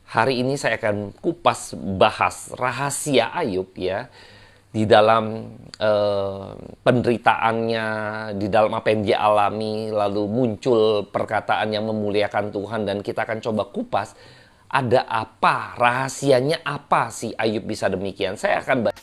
Hari ini saya akan kupas bahas rahasia Ayub ya di dalam penderitaannya, di dalam apa yang dia alami, lalu muncul perkataan yang memuliakan Tuhan dan kita akan coba kupas ada apa, rahasianya apa sih Ayub bisa demikian. Saya akan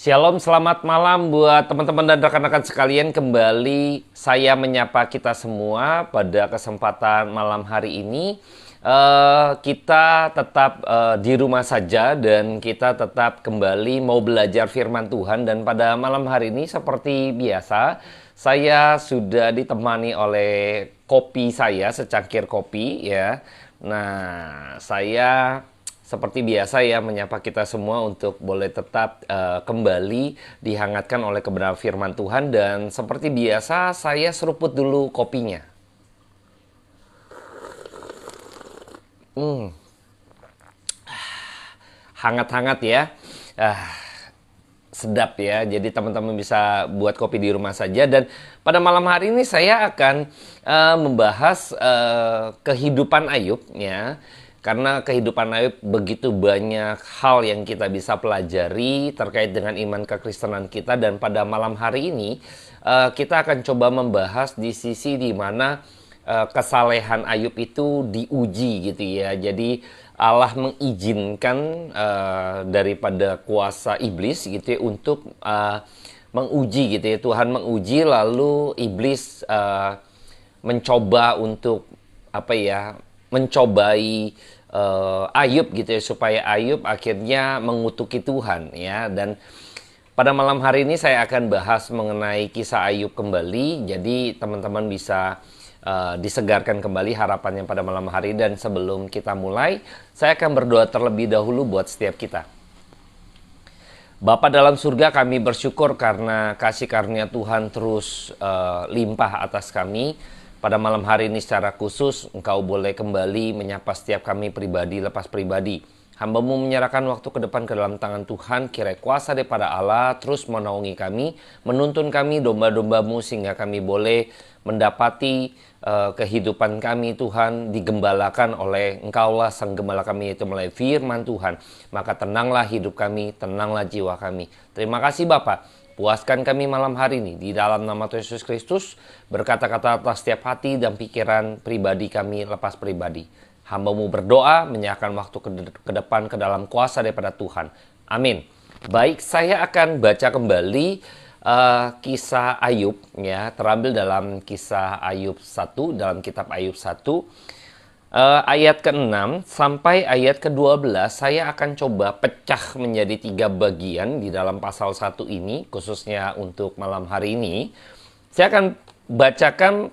Shalom, selamat malam buat teman-teman dan rekan-rekan sekalian. Kembali saya menyapa kita semua pada kesempatan malam hari ini. Kita tetap di rumah saja dan kita tetap kembali mau belajar firman Tuhan. Dan pada malam hari ini seperti biasa, saya sudah ditemani oleh kopi saya, secangkir kopi ya. Nah, saya seperti biasa ya menyapa kita semua untuk boleh tetap kembali dihangatkan oleh kebenaran firman Tuhan. Dan seperti biasa saya seruput dulu kopinya. Hangat-hangat ya. Sedap ya. Jadi teman-teman bisa buat kopi di rumah saja. Dan pada malam hari ini saya akan membahas kehidupan Ayub ya. Karena kehidupan Ayub begitu banyak hal yang kita bisa pelajari terkait dengan iman kekristenan kita. Dan pada malam hari ini kita akan coba membahas di sisi di mana kesalehan Ayub itu diuji gitu ya. Jadi Allah mengizinkan daripada kuasa iblis gitu ya untuk menguji gitu ya. Tuhan menguji lalu iblis mencoba untuk mencobai Ayub gitu ya, supaya Ayub akhirnya mengutuki Tuhan ya. Dan pada malam hari ini saya akan bahas mengenai kisah Ayub kembali. Jadi teman-teman bisa disegarkan kembali harapannya pada malam hari. Dan sebelum kita mulai, saya akan berdoa terlebih dahulu buat setiap kita. Bapa dalam surga, kami bersyukur karena kasih karunia Tuhan terus limpah atas kami. Pada malam hari ini secara khusus, Engkau boleh kembali menyapa setiap kami pribadi lepas pribadi. Hamba-Mu menyerahkan waktu ke depan ke dalam tangan Tuhan, kiranya kuasa daripada Allah terus menaungi kami, menuntun kami domba-domba-Mu sehingga kami boleh mendapati kehidupan kami Tuhan digembalakan oleh Engkaulah Sang Gembala kami, yaitu melalui firman Tuhan. Maka tenanglah hidup kami, tenanglah jiwa kami. Terima kasih Bapa. Puaskan kami malam hari ini di dalam nama Tuhan Yesus Kristus, berkata-kata atas setiap hati dan pikiran pribadi kami lepas pribadi. Hamba-Mu berdoa, menyerahkan waktu ke depan ke dalam kuasa daripada Tuhan. Amin. Baik, saya akan baca kembali kisah Ayub ya, terambil dalam kisah Ayub 1, dalam kitab Ayub 1. Ayat ke-6 sampai ayat ke-12 saya akan coba pecah menjadi 3 bagian di dalam pasal 1 ini, khususnya untuk malam hari ini. Saya akan bacakan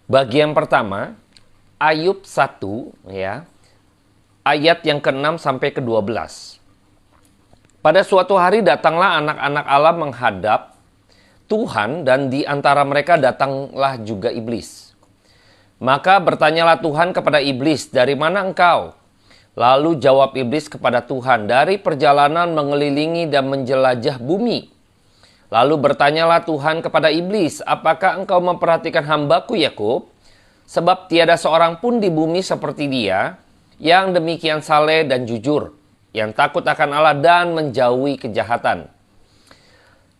bagian pertama, Ayub 1 ya, ayat yang ke-6 sampai ke-12. Pada suatu hari datanglah anak-anak Allah menghadap Tuhan, dan di antara mereka datanglah juga iblis. Maka bertanyalah Tuhan kepada iblis, "Dari mana engkau?" Lalu jawab iblis kepada Tuhan, "Dari perjalanan mengelilingi dan menjelajah bumi." Lalu bertanyalah Tuhan kepada iblis, "Apakah engkau memperhatikan hambaku Yakub? Sebab tiada seorang pun di bumi seperti dia, yang demikian saleh dan jujur, yang takut akan Allah dan menjauhi kejahatan."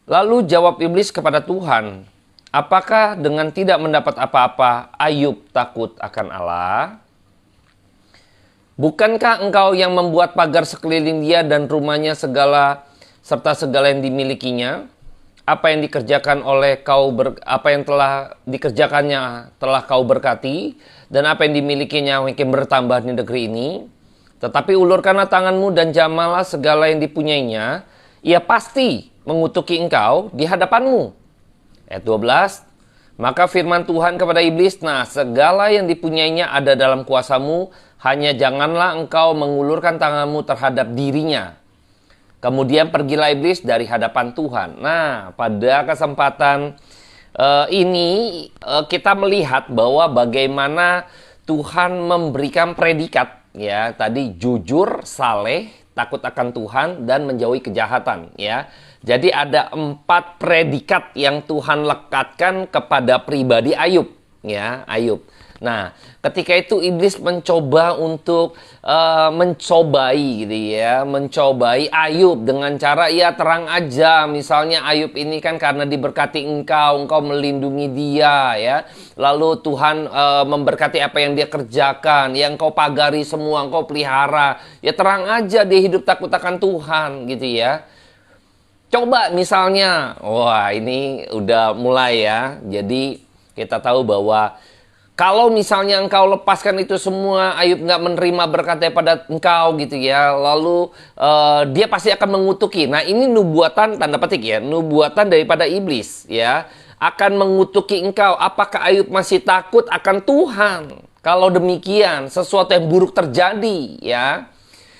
Lalu jawab iblis kepada Tuhan, "Apakah dengan tidak mendapat apa-apa, Ayub takut akan Allah? Bukankah engkau yang membuat pagar sekeliling dia dan rumahnya serta segala yang dimilikinya? Apa yang dikerjakan apa yang telah dikerjakannya telah kau berkati, dan apa yang dimilikinya makin bertambah di negeri ini. Tetapi ulurkanlah tanganmu dan jamalah segala yang dipunyainya, ia pasti mengutuki engkau di hadapanmu." Ayat 12, maka firman Tuhan kepada iblis, "Nah, segala yang dipunyainya ada dalam kuasamu, hanya janganlah engkau mengulurkan tanganmu terhadap dirinya." Kemudian pergilah iblis dari hadapan Tuhan. Nah, pada kesempatan ini kita melihat bahwa bagaimana Tuhan memberikan predikat ya, tadi jujur, saleh, takut akan Tuhan, dan menjauhi kejahatan, ya. Jadi ada 4 predikat yang Tuhan lekatkan kepada pribadi Ayub, ya, Ayub. Nah, ketika itu iblis mencoba untuk mencobai gitu ya, mencobai Ayub dengan cara ya terang aja. Misalnya Ayub ini kan karena diberkati engkau melindungi dia ya. Lalu Tuhan memberkati apa yang dia kerjakan, yang engkau pagari semua, engkau pelihara. Ya terang aja dia hidup takut akan Tuhan gitu ya. Coba misalnya, wah ini udah mulai ya. Jadi kita tahu bahwa kalau misalnya engkau lepaskan itu semua, Ayub nggak menerima berkat daripada engkau gitu ya. Lalu dia pasti akan mengutuki. Nah ini nubuatan tanda petik ya. Nubuatan daripada iblis ya. Akan mengutuki engkau. Apakah Ayub masih takut akan Tuhan? Kalau demikian sesuatu yang buruk terjadi ya.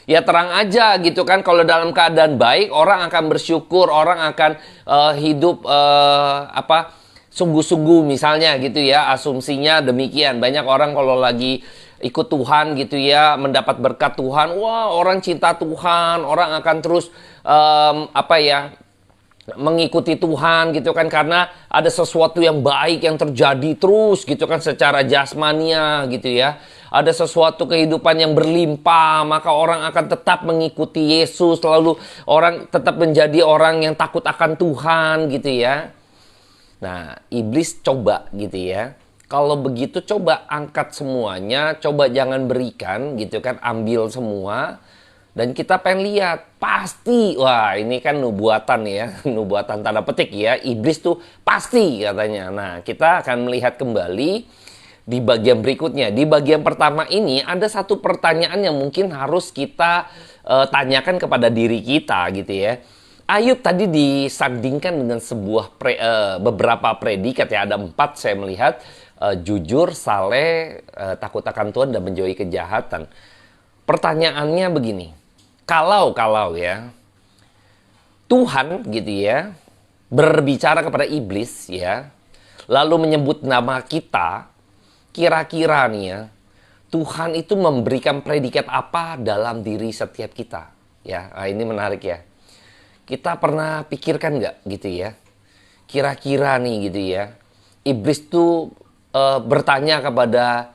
Ya terang aja gitu kan. Kalau dalam keadaan baik orang akan bersyukur. Orang akan hidup sungguh-sungguh misalnya gitu ya, asumsinya demikian. Banyak orang kalau lagi ikut Tuhan gitu ya, mendapat berkat Tuhan, wah orang cinta Tuhan, orang akan terus mengikuti Tuhan gitu kan, karena ada sesuatu yang baik yang terjadi terus gitu kan secara jasmania gitu ya. Ada sesuatu kehidupan yang berlimpah, maka orang akan tetap mengikuti Yesus, lalu orang tetap menjadi orang yang takut akan Tuhan gitu ya. Nah, iblis coba gitu ya. Kalau begitu coba angkat semuanya, coba jangan berikan gitu kan, ambil semua. Dan kita pengen lihat, pasti, wah ini kan nubuatan ya, nubuatan tanda petik ya. Iblis tuh pasti katanya. Nah, kita akan melihat kembali di bagian berikutnya. Di bagian pertama ini ada satu pertanyaan yang mungkin harus kita tanyakan kepada diri kita gitu ya. Ayub tadi disandingkan dengan beberapa predikat ya, ada 4 saya melihat, jujur, saleh, takut akan Tuhan, dan menjauhi kejahatan. Pertanyaannya begini, kalau ya Tuhan gitu ya berbicara kepada iblis ya, lalu menyebut nama kita, kira-kira nih ya, Tuhan itu memberikan predikat apa dalam diri setiap kita ya? Nah, ini menarik ya. Kita pernah pikirkan nggak gitu ya, kira-kira nih gitu ya, iblis tuh bertanya kepada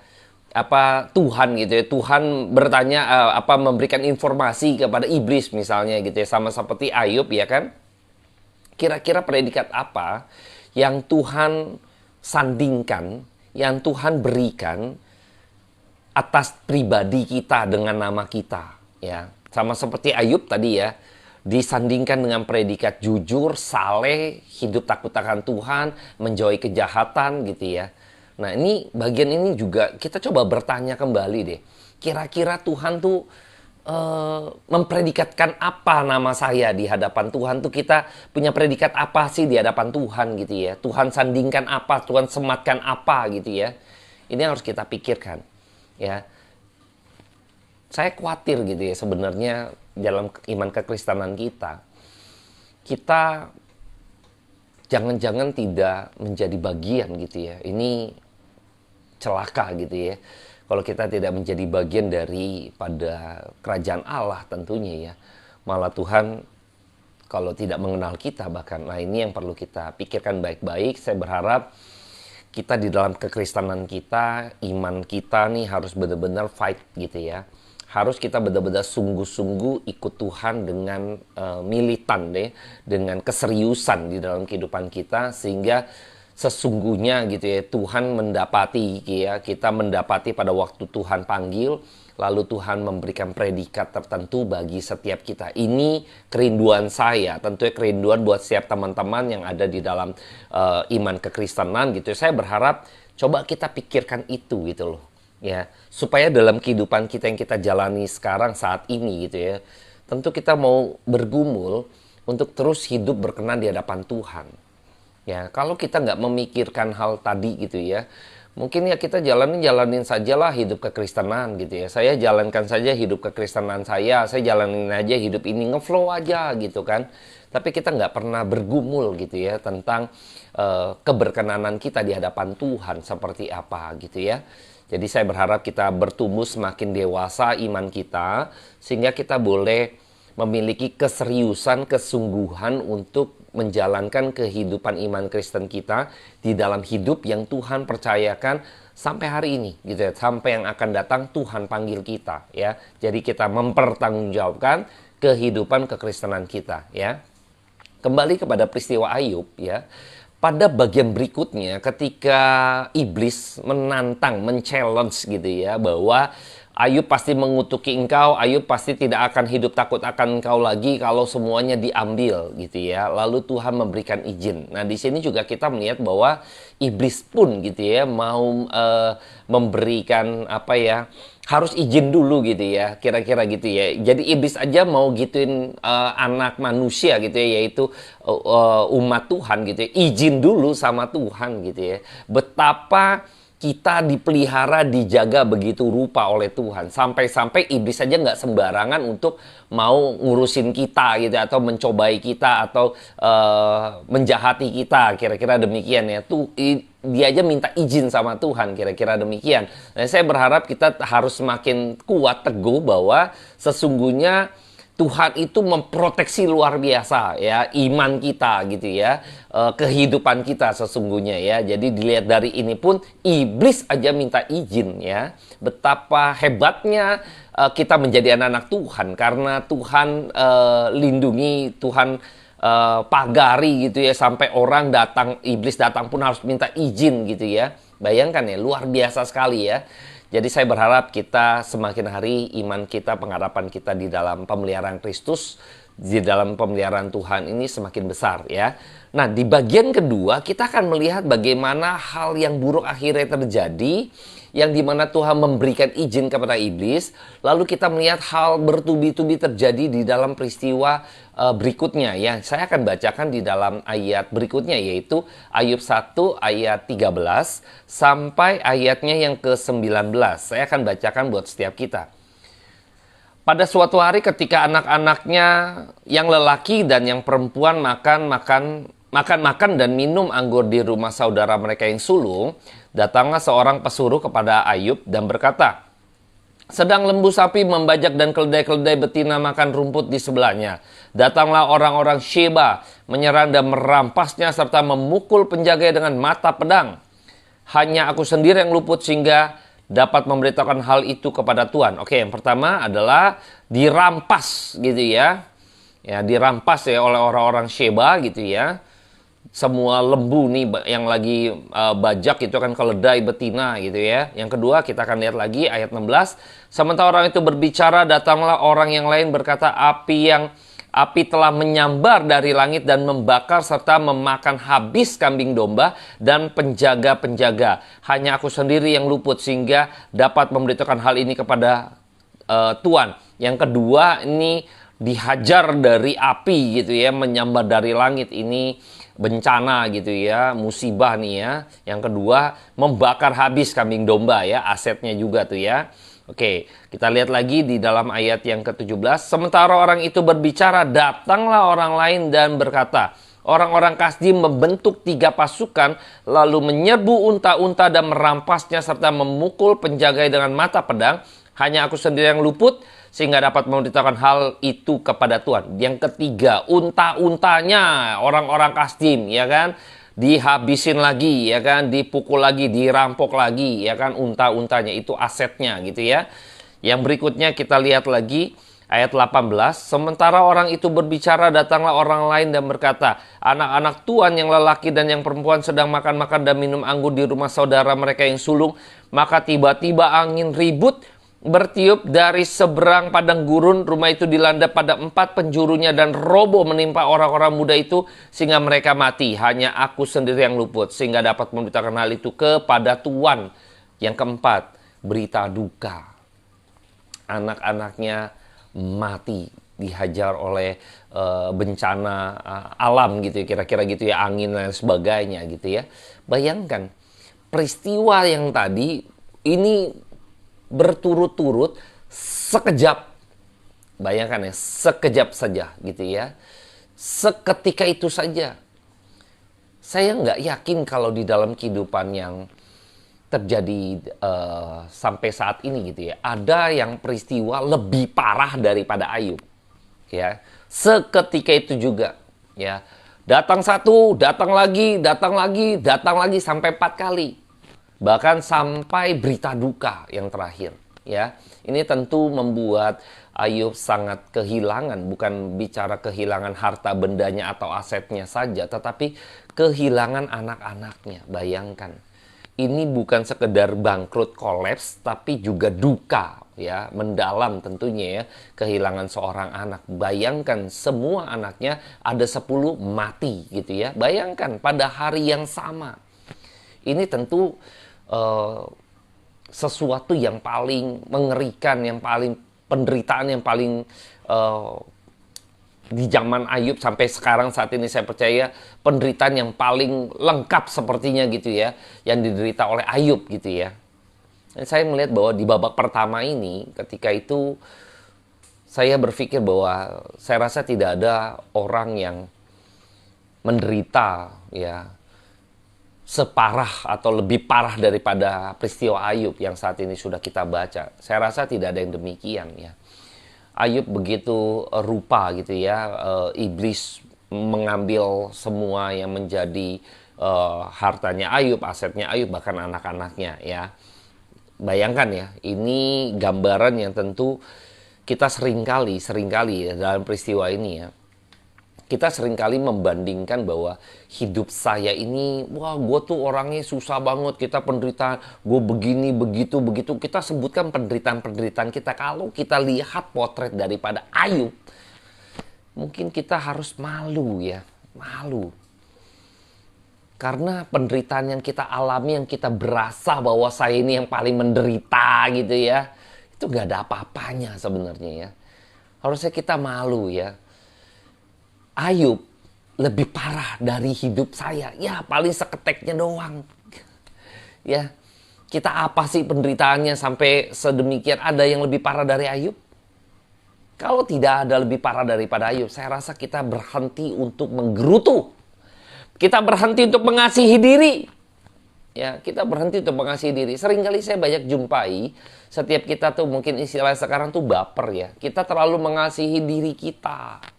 Tuhan gitu ya. Tuhan bertanya memberikan informasi kepada iblis misalnya gitu ya, sama seperti Ayub ya kan. Kira-kira predikat apa yang Tuhan sandingkan, yang Tuhan berikan atas pribadi kita dengan nama kita ya. Sama seperti Ayub tadi ya, disandingkan dengan predikat jujur, saleh, hidup takut akan Tuhan, menjauhi kejahatan gitu ya. Nah ini bagian ini juga kita coba bertanya kembali deh. Kira-kira Tuhan tuh mempredikatkan apa nama saya di hadapan Tuhan tuh, kita punya predikat apa sih di hadapan Tuhan gitu ya. Tuhan sandingkan apa, Tuhan sematkan apa gitu ya. Ini harus kita pikirkan ya. Saya khawatir gitu ya sebenarnya dalam iman kekristenan kita jangan-jangan tidak menjadi bagian gitu ya. Ini celaka gitu ya. Kalau kita tidak menjadi bagian daripada kerajaan Allah tentunya ya. Malah Tuhan kalau tidak mengenal kita bahkan. Nah ini yang perlu kita pikirkan baik-baik. Saya berharap kita di dalam kekristenan kita, iman kita nih harus benar-benar fight gitu ya. Harus kita benar-benar sungguh-sungguh ikut Tuhan dengan militan deh, dengan keseriusan di dalam kehidupan kita, sehingga sesungguhnya gitu ya Tuhan mendapati ya, kita mendapati pada waktu Tuhan panggil, lalu Tuhan memberikan predikat tertentu bagi setiap kita. Ini kerinduan saya, tentunya kerinduan buat setiap teman-teman yang ada di dalam iman kekristenan gitu. Saya berharap coba kita pikirkan itu gitu loh. Ya, supaya dalam kehidupan kita yang kita jalani sekarang saat ini gitu ya, tentu kita mau bergumul untuk terus hidup berkenan di hadapan Tuhan. Ya, kalau kita nggak memikirkan hal tadi gitu ya, mungkin ya kita jalanin sajalah hidup kekristenan gitu ya. Saya jalankan saja hidup kekristenan saya jalanin aja hidup ini, ngeflow aja gitu kan. Tapi kita nggak pernah bergumul gitu ya tentang keberkenanan kita di hadapan Tuhan seperti apa gitu ya. Jadi saya berharap kita bertumbuh semakin dewasa iman kita, sehingga kita boleh memiliki keseriusan, kesungguhan untuk menjalankan kehidupan iman Kristen kita di dalam hidup yang Tuhan percayakan sampai hari ini, gitu ya. Sampai yang akan datang Tuhan panggil kita, ya. Jadi kita mempertanggungjawabkan kehidupan kekristenan kita, ya. Kembali kepada peristiwa Ayub, ya. Pada bagian berikutnya ketika iblis menantang, men-challenge gitu ya, bahwa Ayub pasti mengutuki engkau, Ayub pasti tidak akan hidup takut akan engkau lagi kalau semuanya diambil gitu ya. Lalu Tuhan memberikan izin. Nah, di sini juga kita melihat bahwa iblis pun gitu ya mau memberikan apa ya, harus izin dulu gitu ya, kira-kira gitu ya. Jadi iblis aja mau gituin anak manusia gitu ya, yaitu umat Tuhan gitu ya, izin dulu sama Tuhan gitu ya. Betapa kita dipelihara, dijaga begitu rupa oleh Tuhan. Sampai-sampai iblis saja nggak sembarangan untuk mau ngurusin kita gitu, atau mencobai kita, atau menjahati kita, kira-kira demikian ya. Dia aja minta izin sama Tuhan, kira-kira demikian. Nah, saya berharap kita harus semakin kuat, teguh bahwa sesungguhnya Tuhan itu memproteksi luar biasa ya iman kita gitu ya, kehidupan kita sesungguhnya ya. Jadi dilihat dari ini pun iblis aja minta izin ya. Betapa hebatnya kita menjadi anak-anak Tuhan karena Tuhan lindungi, Tuhan pagari gitu ya, sampai orang datang, iblis datang pun harus minta izin gitu ya. Bayangkan ya, luar biasa sekali ya. Jadi saya berharap kita semakin hari iman kita, pengharapan kita di dalam pemeliharaan Kristus, di dalam pemeliharaan Tuhan ini semakin besar ya. Nah, di bagian kedua kita akan melihat bagaimana hal yang buruk akhirnya terjadi, yang dimana Tuhan memberikan izin kepada iblis. Lalu kita melihat hal bertubi-tubi terjadi di dalam peristiwa berikutnya ya. Saya akan bacakan di dalam ayat berikutnya, yaitu Ayub 1 ayat 13 sampai ayatnya yang ke-19. Saya akan bacakan buat setiap kita. Pada suatu hari ketika anak-anaknya yang lelaki dan yang perempuan makan dan minum anggur di rumah saudara mereka yang sulung, datanglah seorang pesuruh kepada Ayub dan berkata, sedang lembu sapi membajak dan keledai-keledai betina makan rumput di sebelahnya. Datanglah orang-orang Sheba menyerang dan merampasnya serta memukul penjaga dengan mata pedang. Hanya aku sendiri yang luput sehingga dapat memberitakan hal itu kepada Tuhan. Oke, yang pertama adalah dirampas gitu ya. Ya, dirampas ya oleh orang-orang Sheba gitu ya. Semua lembu nih yang lagi bajak itu kan keledai betina gitu ya. Yang kedua kita akan lihat lagi ayat 16. Sementara orang itu berbicara, datanglah orang yang lain berkata, api telah menyambar dari langit dan membakar serta memakan habis kambing domba dan penjaga-penjaga. Hanya aku sendiri yang luput sehingga dapat memberitakan hal ini kepada Tuhan. Yang kedua ini dihajar dari api gitu ya, menyambar dari langit. Ini bencana gitu ya, musibah nih ya. Yang kedua membakar habis kambing domba ya, asetnya juga tuh ya. Oke, kita lihat lagi di dalam ayat yang ke-17. Sementara orang itu berbicara, datanglah orang lain dan berkata, orang-orang Kasdim membentuk 3 pasukan, lalu menyerbu unta-unta dan merampasnya serta memukul penjaga dengan mata pedang. Hanya aku sendiri yang luput, sehingga dapat memberitakan hal itu kepada Tuhan. Yang ketiga, unta-untanya orang-orang Kasdim, ya kan, dihabisin lagi, ya kan, dipukul lagi, dirampok lagi, ya kan, unta-untanya itu asetnya gitu ya. Yang berikutnya kita lihat lagi ayat 18. Sementara orang itu berbicara, datanglah orang lain dan berkata, anak-anak Tuhan yang lelaki dan yang perempuan sedang makan-makan dan minum anggur di rumah saudara mereka yang sulung. Maka tiba-tiba angin ribut bertiup dari seberang padang gurun. Rumah itu dilanda pada 4 penjurunya dan roboh menimpa orang-orang muda itu sehingga mereka mati. Hanya aku sendiri yang luput sehingga dapat memberitakan hal itu kepada Tuhan. Yang keempat, berita duka. Anak-anaknya mati, dihajar oleh bencana alam gitu ya, kira-kira gitu ya, angin dan sebagainya gitu ya. Bayangkan peristiwa yang tadi ini berturut-turut sekejap. Bayangkan ya, sekejap saja gitu ya. Seketika itu saja. Saya nggak yakin kalau di dalam kehidupan yang terjadi sampai saat ini gitu ya, ada yang peristiwa lebih parah daripada Ayub. ya. Seketika itu juga, ya. Datang satu, datang lagi, datang lagi, datang lagi sampai 4 kali. Bahkan sampai berita duka yang terakhir, ya. Ini tentu membuat Ayub sangat kehilangan, bukan bicara kehilangan harta bendanya atau asetnya saja, tetapi kehilangan anak-anaknya. Bayangkan. Ini bukan sekedar bangkrut kolaps, tapi juga duka, ya, mendalam tentunya, ya, kehilangan seorang anak. Bayangkan semua anaknya ada 10 mati gitu, ya. Bayangkan pada hari yang sama. Ini tentu sesuatu yang paling mengerikan, yang paling penderitaan yang paling di zaman Ayub sampai sekarang saat ini, saya percaya penderitaan yang paling lengkap sepertinya gitu, ya, yang diderita oleh Ayub gitu, ya. Dan saya melihat bahwa di babak pertama ini, ketika itu saya berpikir bahwa saya rasa tidak ada orang yang menderita, ya, separah atau lebih parah daripada peristiwa Ayub yang saat ini sudah kita baca. Saya rasa tidak ada yang demikian, ya. Ayub begitu rupa gitu, ya, iblis mengambil semua yang menjadi hartanya Ayub, asetnya Ayub, bahkan anak-anaknya, ya. Bayangkan, ya, ini gambaran yang tentu kita seringkali ya, dalam peristiwa ini, ya, kita seringkali membandingkan bahwa hidup saya ini, wah, gue tuh orangnya susah banget, kita penderitaan, gue begini, begitu. Kita sebutkan penderitaan kita. Kalau kita lihat potret daripada Ayub, mungkin kita harus malu, ya, malu. Karena penderitaan yang kita alami, yang kita berasa bahwa saya ini yang paling menderita gitu, ya, itu gak ada apa-apanya sebenarnya, ya. Harusnya kita malu, ya. Ayub lebih parah dari hidup saya. Ya, paling seketeknya doang. Ya, kita apa sih penderitaannya sampai sedemikian? Ada yang lebih parah dari Ayub? Kalau tidak ada lebih parah daripada Ayub, saya rasa kita berhenti untuk menggerutu. Kita berhenti untuk mengasihi diri. Ya, kita berhenti untuk mengasihi diri. Seringkali saya banyak jumpai, setiap kita tuh mungkin istilah sekarang tuh baper, ya. Kita terlalu mengasihi diri kita.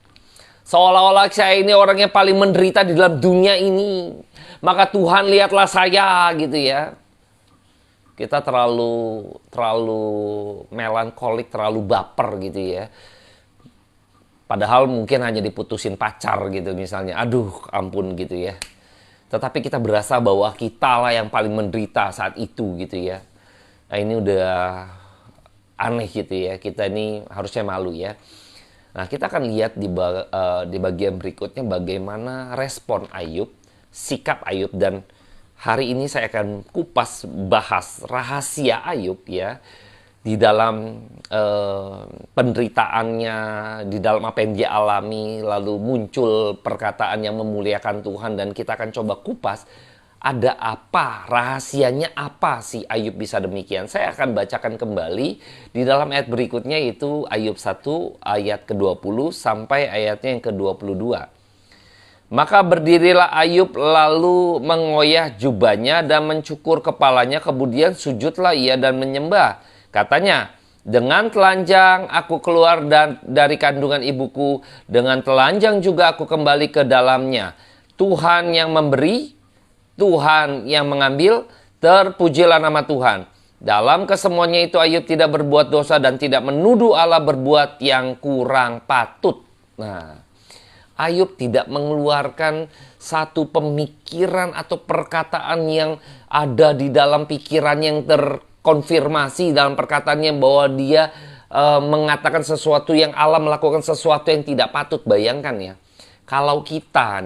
Seolah-olah saya ini orang yang paling menderita di dalam dunia ini. Maka Tuhan lihatlah saya gitu, ya. Kita terlalu melankolik, terlalu baper gitu, ya. Padahal mungkin hanya diputusin pacar gitu misalnya. Aduh, ampun gitu, ya. Tetapi kita berasa bahwa kita lah yang paling menderita saat itu gitu, ya. Nah, ini udah aneh gitu, ya. Kita ini harusnya malu, ya. Nah, kita akan lihat di bagian berikutnya bagaimana respon Ayub, sikap Ayub, dan hari ini saya akan kupas bahas rahasia Ayub, ya, di dalam penderitaannya, di dalam apa yang dia alami, lalu muncul perkataan yang memuliakan Tuhan, dan kita akan coba kupas ada apa, rahasianya apa sih Ayub bisa demikian. Saya akan bacakan kembali di dalam ayat berikutnya, yaitu Ayub 1 ayat ke-20 sampai ayatnya yang ke-22. Maka berdirilah Ayub lalu mengoyah jubahnya dan mencukur kepalanya, kemudian sujudlah ia dan menyembah. Katanya, dengan telanjang aku keluar dari kandungan ibuku, dengan telanjang juga aku kembali ke dalamnya. Tuhan yang memberi, Tuhan yang mengambil, terpujilah nama Tuhan. Dalam kesemuanya itu Ayub tidak berbuat dosa dan tidak menuduh Allah berbuat yang kurang patut. Nah, Ayub tidak mengeluarkan satu pemikiran atau perkataan yang ada di dalam pikiran yang terkonfirmasi dalam perkataannya bahwa dia mengatakan sesuatu yang Allah melakukan sesuatu yang tidak patut. Bayangkan, ya. Kalau kita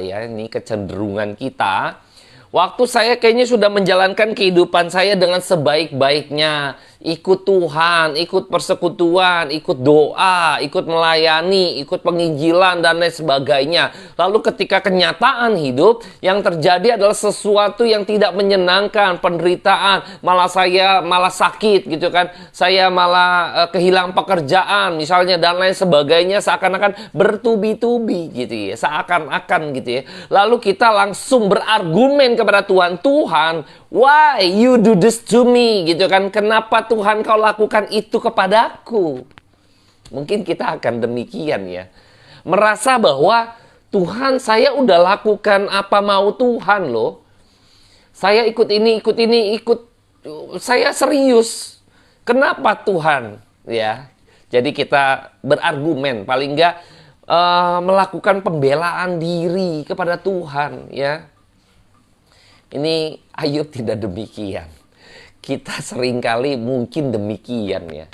ya, ini kecenderungan kita, waktu saya kayaknya sudah menjalankan kehidupan saya dengan sebaik-baiknya, ikut Tuhan, ikut persekutuan, ikut doa, ikut melayani, ikut penginjilan, dan lain sebagainya. Lalu ketika kenyataan hidup, yang terjadi adalah sesuatu yang tidak menyenangkan, penderitaan, saya malah sakit gitu kan, saya malah kehilangan pekerjaan misalnya, dan lain sebagainya, seakan-akan bertubi-tubi gitu, ya, seakan-akan gitu, ya. Lalu kita langsung berargumen kepada Tuhan, Tuhan, why you do this to me, gitu kan, kenapa Tuhan kau lakukan itu kepadaku? Mungkin kita akan demikian ya. Merasa bahwa Tuhan, saya udah lakukan apa mau Tuhan loh. Saya ikut ini, saya serius. Kenapa Tuhan? Ya, jadi kita berargumen, paling enggak melakukan pembelaan diri kepada Tuhan. Ya, ini Ayub tidak demikian. Kita seringkali mungkin demikian ya.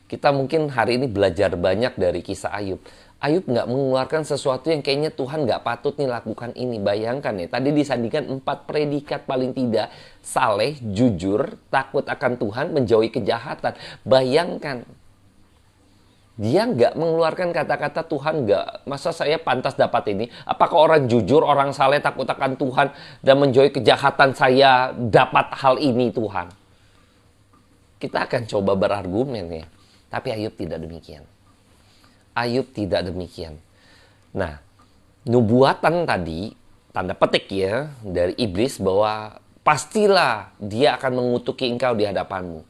Kita mungkin hari ini belajar banyak dari kisah Ayub. Ayub nggak mengeluarkan sesuatu yang kayaknya Tuhan nggak patut nih lakukan ini. Bayangkan ya, tadi disandingkan 4 predikat paling tidak. Saleh, jujur, takut akan Tuhan, menjauhi kejahatan. Bayangkan, dia nggak mengeluarkan kata-kata Tuhan nggak. Masa saya pantas dapat ini? Apakah orang jujur, orang saleh, takut akan Tuhan, dan menjauhi kejahatan saya dapat hal ini Tuhan? Kita akan coba berargumen ya. Tapi Ayub tidak demikian. Ayub tidak demikian. Nah, nubuatan tadi, tanda petik ya, dari iblis bahwa pastilah dia akan mengutuki engkau di hadapanmu.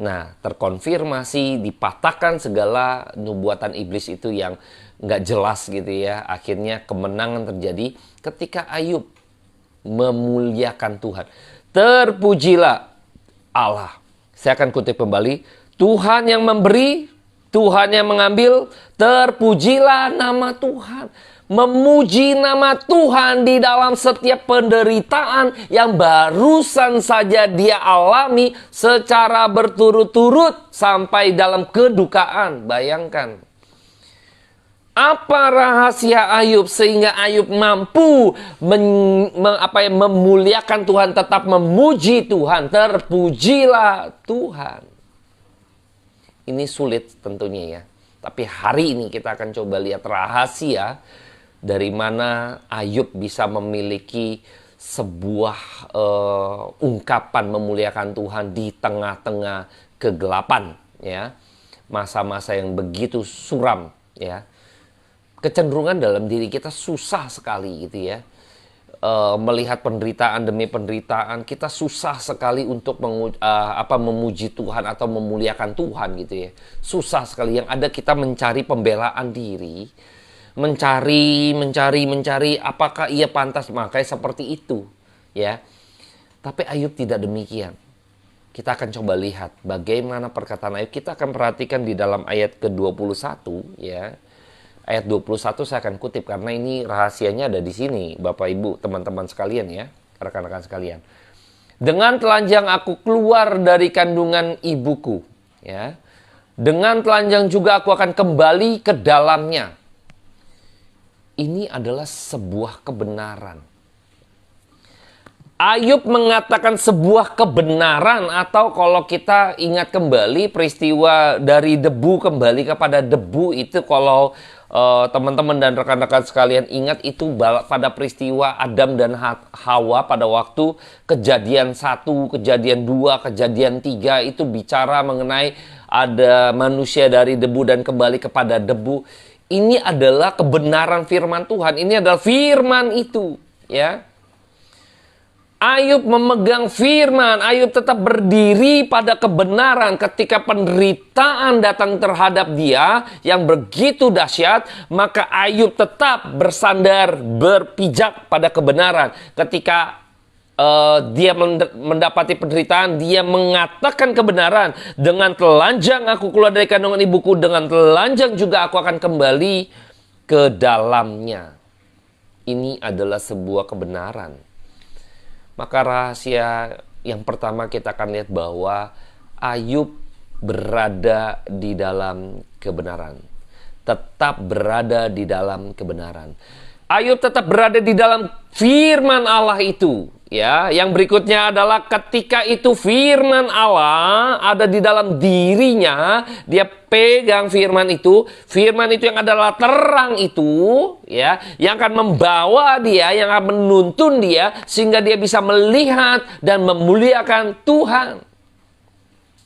Nah, terkonfirmasi, dipatahkan segala nubuatan iblis itu yang nggak jelas gitu ya. Akhirnya kemenangan terjadi ketika Ayub memuliakan Tuhan. Terpujilah Allah. Saya akan kutip kembali. Tuhan yang memberi, Tuhan yang mengambil, terpujilah nama Tuhan. Memuji nama Tuhan di dalam setiap penderitaan yang barusan saja dia alami secara berturut-turut sampai dalam kedukaan. Bayangkan. Apa rahasia Ayub sehingga Ayub mampu memuliakan Tuhan, tetap memuji Tuhan, terpujilah Tuhan. Ini sulit tentunya ya. Tapi hari ini kita akan coba lihat rahasia dari mana Ayub bisa memiliki sebuah ungkapan memuliakan Tuhan di tengah-tengah kegelapan ya. Masa-masa yang begitu suram ya. Kecenderungan dalam diri kita susah sekali gitu ya. Melihat penderitaan demi penderitaan, kita susah sekali untuk memuji Tuhan atau memuliakan Tuhan gitu ya. Susah sekali. Yang ada kita mencari pembelaan diri, mencari apakah ia pantas makanya seperti itu ya. Tapi Ayub tidak demikian. Kita akan coba lihat bagaimana perkataan Ayub. Kita akan perhatikan di dalam ayat ke-21 ya. Ayat 21 saya akan kutip karena ini rahasianya ada di sini, Bapak Ibu, teman-teman sekalian ya, rekan-rekan sekalian. Dengan telanjang aku keluar dari kandungan ibuku, ya. Dengan telanjang juga aku akan kembali ke dalamnya. Ini adalah sebuah kebenaran. Ayub mengatakan sebuah kebenaran, atau kalau kita ingat kembali peristiwa dari debu kembali kepada debu itu, kalau teman-teman dan rekan-rekan sekalian ingat, itu pada peristiwa Adam dan Hawa pada waktu kejadian 1, kejadian 2, kejadian 3 itu bicara mengenai ada manusia dari debu dan kembali kepada debu. Ini adalah kebenaran firman Tuhan. Ini adalah firman itu, ya. Ayub memegang firman, Ayub tetap berdiri pada kebenaran ketika penderitaan datang terhadap dia yang begitu dahsyat, maka Ayub tetap bersandar, berpijak pada kebenaran. Ketika dia mendapati penderitaan, dia mengatakan kebenaran. Dengan telanjang aku keluar dari kandungan ibuku, dengan telanjang juga aku akan kembali ke dalamnya. Ini adalah sebuah kebenaran. Maka rahasia yang pertama kita akan lihat bahwa Ayub berada di dalam kebenaran. Tetap berada di dalam kebenaran. Ayub tetap berada di dalam firman Allah itu. Ya, yang berikutnya adalah ketika itu firman Allah ada di dalam dirinya, dia pegang firman itu yang adalah terang itu, ya, yang akan membawa dia, yang akan menuntun dia sehingga dia bisa melihat dan memuliakan Tuhan.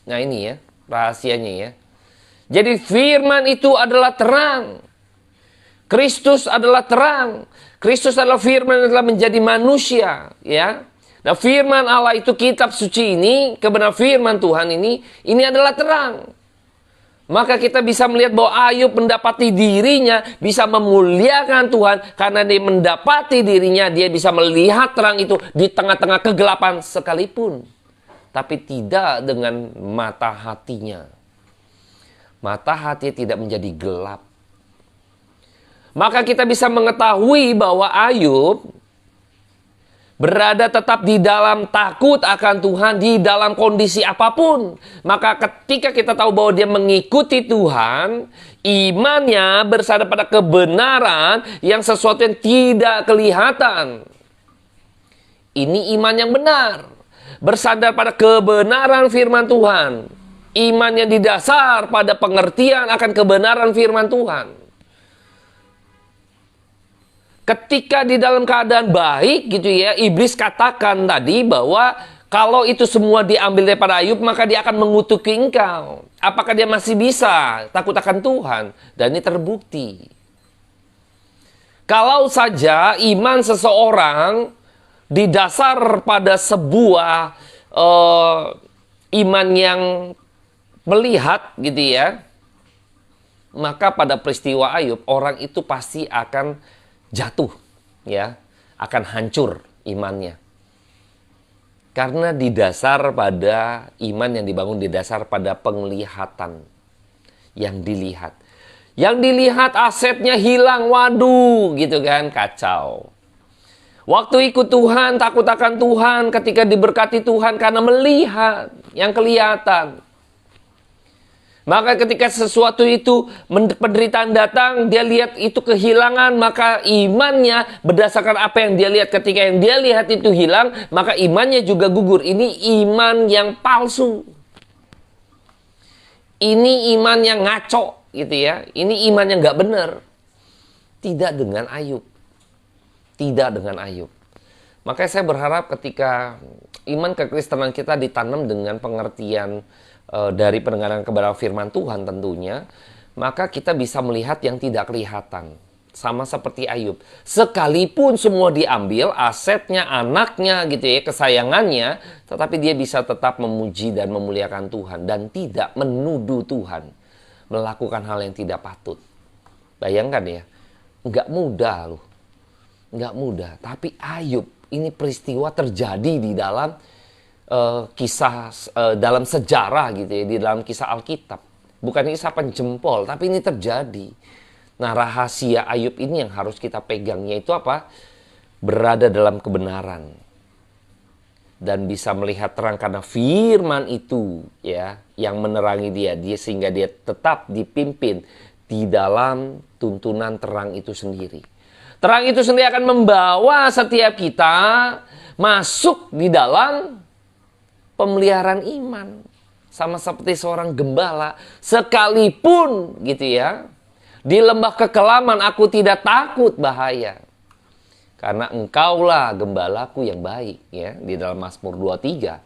Nah, ini ya rahasianya ya. Jadi firman itu adalah terang. Kristus adalah terang. Kristus adalah firman yang telah menjadi manusia, ya. Nah, firman Allah itu, kitab suci ini, kebenaran firman Tuhan ini adalah terang. Maka kita bisa melihat bahwa Ayub mendapati dirinya bisa memuliakan Tuhan karena dia mendapati dirinya, dia bisa melihat terang itu di tengah-tengah kegelapan sekalipun. Tapi tidak dengan mata hatinya. Mata hati tidak menjadi gelap. Maka kita bisa mengetahui bahwa Ayub berada tetap di dalam takut akan Tuhan di dalam kondisi apapun. Maka ketika kita tahu bahwa dia mengikuti Tuhan, imannya bersandar pada kebenaran yang sesuatu yang tidak kelihatan. Ini iman yang benar. Bersandar pada kebenaran firman Tuhan. Iman yang didasar pada pengertian akan kebenaran firman Tuhan. Ketika di dalam keadaan baik gitu ya, iblis katakan tadi bahwa kalau itu semua diambil daripada Ayub, maka dia akan mengutuki engkau. Apakah dia masih bisa takut akan Tuhan? Dan ini terbukti. Kalau saja iman seseorang didasar pada sebuah iman yang melihat gitu ya, maka pada peristiwa Ayub, orang itu pasti akan jatuh, ya, akan hancur imannya. Karena didasar pada iman yang dibangun didasar pada penglihatan yang dilihat. Yang dilihat asetnya hilang, waduh, gitu kan, kacau. Waktu ikut Tuhan, takut akan Tuhan, ketika diberkati Tuhan karena melihat yang kelihatan. Maka ketika sesuatu itu penderitaan datang, dia lihat itu kehilangan, maka imannya berdasarkan apa yang dia lihat. Ketika yang dia lihat itu hilang, maka imannya juga gugur. Ini iman yang palsu. Ini iman yang ngaco, gitu ya. Ini iman yang nggak benar. Tidak dengan Ayub. Tidak dengan Ayub. Makanya saya berharap ketika iman kekristenan kita ditanam dengan pengertian dari pendengaran kebenaran firman Tuhan tentunya, maka kita bisa melihat yang tidak kelihatan. Sama seperti Ayub. Sekalipun semua diambil, asetnya, anaknya gitu ya, kesayangannya, tetapi dia bisa tetap memuji dan memuliakan Tuhan. Dan tidak menuduh Tuhan melakukan hal yang tidak patut. Bayangkan ya, nggak mudah loh. Nggak mudah. Tapi Ayub, ini peristiwa terjadi di dalam kisah dalam sejarah gitu ya, di dalam kisah Alkitab. Bukan kisah penjempol, tapi ini terjadi. Nah, rahasia Ayub ini yang harus kita pegang, yaitu apa? Berada dalam kebenaran. Dan bisa melihat terang karena firman itu ya, yang menerangi dia sehingga dia tetap dipimpin di dalam tuntunan terang itu sendiri. Terang itu sendiri akan membawa setiap kita masuk di dalam pemeliharaan iman. Sama seperti seorang gembala. Sekalipun gitu ya, di lembah kekelaman aku tidak takut bahaya. Karena engkaulah gembalaku yang baik. Ya, di dalam Mazmur 23.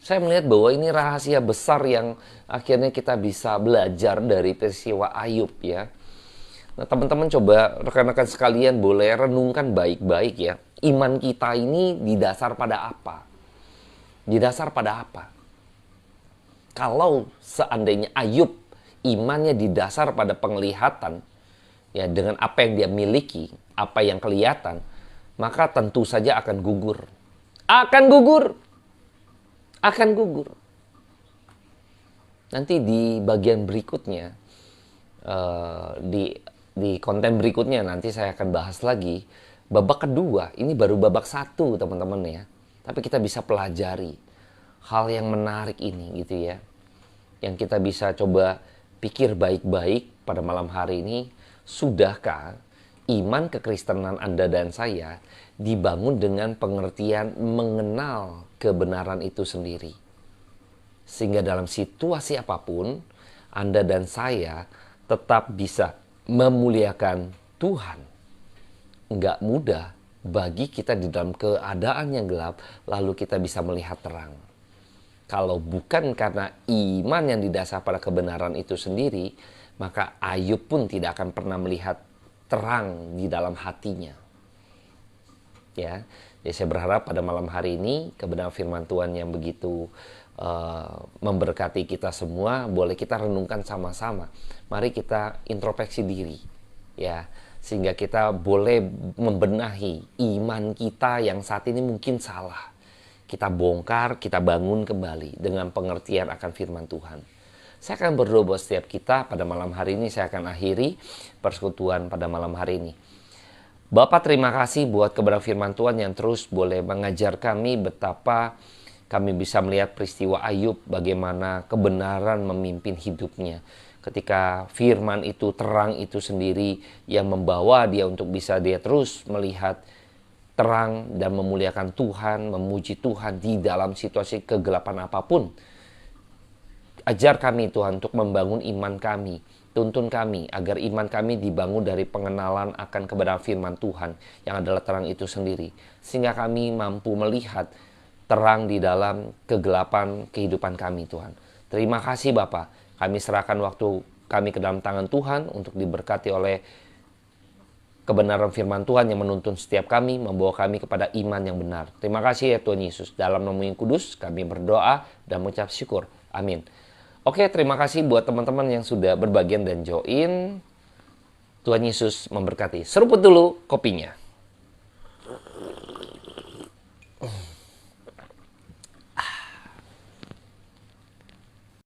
Saya melihat bahwa ini rahasia besar yang akhirnya kita bisa belajar dari peristiwa Ayub ya. Nah, teman-teman coba rekan-rekan sekalian boleh renungkan baik-baik ya. Iman kita ini didasar pada apa? Didasar pada apa? Kalau seandainya Ayub imannya didasar pada penglihatan, ya dengan apa yang dia miliki, apa yang kelihatan, maka tentu saja akan gugur. Akan gugur. Akan gugur. Nanti di bagian berikutnya, di konten berikutnya nanti saya akan bahas lagi. Babak kedua, ini baru babak 1 teman-teman ya. Tapi kita bisa pelajari hal yang menarik ini gitu ya. Yang kita bisa coba pikir baik-baik pada malam hari ini. Sudahkah iman kekristenan Anda dan saya dibangun dengan pengertian mengenal kebenaran itu sendiri? Sehingga dalam situasi apapun, Anda dan saya tetap bisa memuliakan Tuhan. Enggak mudah bagi kita di dalam keadaan yang gelap, lalu kita bisa melihat terang. Kalau bukan karena iman yang didasar pada kebenaran itu sendiri, maka Ayub pun tidak akan pernah melihat terang di dalam hatinya. Ya, Ya, saya berharap pada malam hari ini kebenaran firman Tuhan yang begitu memberkati kita semua boleh kita renungkan sama-sama. Mari kita introspeksi diri, ya, sehingga kita boleh membenahi iman kita yang saat ini mungkin salah. Kita bongkar, kita bangun kembali dengan pengertian akan firman Tuhan. Saya akan berdoa buat setiap kita pada malam hari ini. Saya akan akhiri persekutuan pada malam hari ini. Bapak, terima kasih buat kebenaran firman Tuhan yang terus boleh mengajar kami betapa kami bisa melihat peristiwa Ayub, bagaimana kebenaran memimpin hidupnya. Ketika firman itu, terang itu sendiri yang membawa dia untuk bisa dia terus melihat terang dan memuliakan Tuhan, memuji Tuhan di dalam situasi kegelapan apapun. Ajar kami Tuhan untuk membangun iman kami. Tuntun kami agar iman kami dibangun dari pengenalan akan kebenaran firman Tuhan yang adalah terang itu sendiri. Sehingga kami mampu melihat terang di dalam kegelapan kehidupan kami Tuhan. Terima kasih Bapa. Kami serahkan waktu kami ke dalam tangan Tuhan untuk diberkati oleh kebenaran firman Tuhan yang menuntun setiap kami, membawa kami kepada iman yang benar. Terima kasih ya Tuhan Yesus. Dalam nama yang kudus kami berdoa dan mengucap syukur. Amin. Oke, terima kasih buat teman-teman yang sudah berbagian dan join. Tuhan Yesus memberkati. Seruput dulu kopinya.